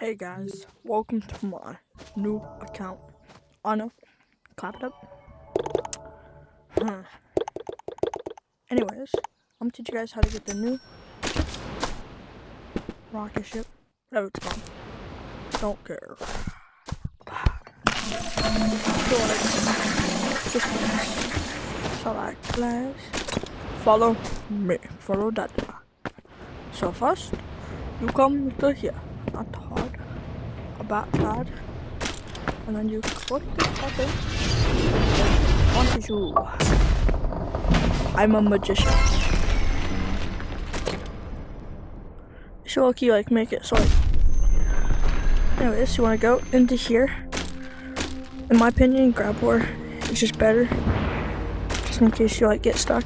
Hey guys, welcome to my new account. I know, clap it up. Anyways, I'm gonna teach you guys how to get the new rocket ship, whatever it's called. Don't care. So like class, follow me, follow Dada. So first, you come to here, not hard, about that, and then you click this button. Onto you. I'm a magician. So lucky, like make it so. Anyways, you want to go into here. In my opinion, grab where is just better, just in case you like get stuck.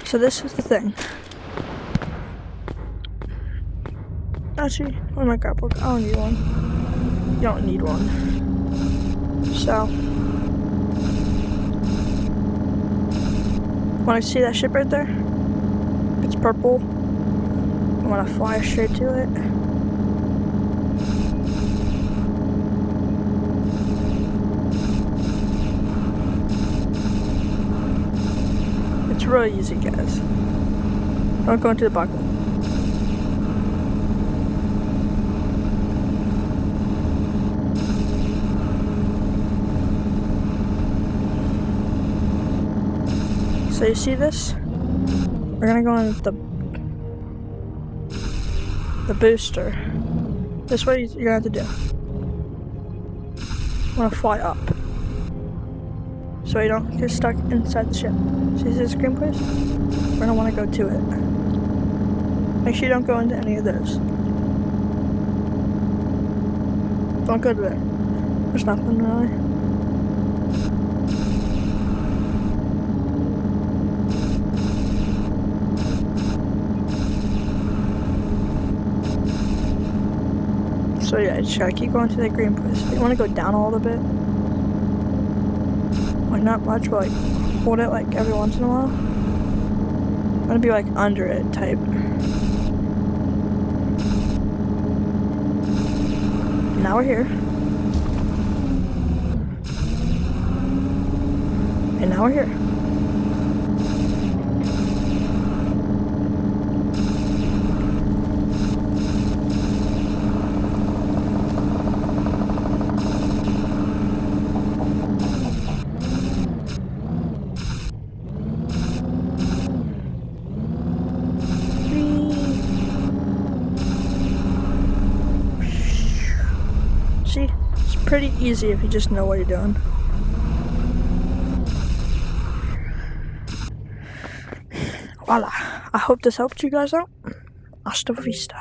So this is the thing. Actually, where's my grab book? I don't need one. You don't need one. So, want to see that ship right there? It's purple. You want to fly straight to it. It's really easy, guys. Don't go into the bucket. So you see this? We're gonna go in the booster. This way you're gonna have to do. You wanna fly up, so you don't get stuck inside the ship. See this green place? We're gonna wanna go to it. Make sure you don't go into any of those. Don't go to there. There's nothing really. So yeah, you just gotta keep going to that green place. But you wanna go down a little bit. Like not much, but like hold it like every once in a while. I'm gonna be like under it type. Now we're here. And now we're here. See, it's pretty easy if you just know what you're doing. Voila. I hope this helped you guys out. Hasta vista.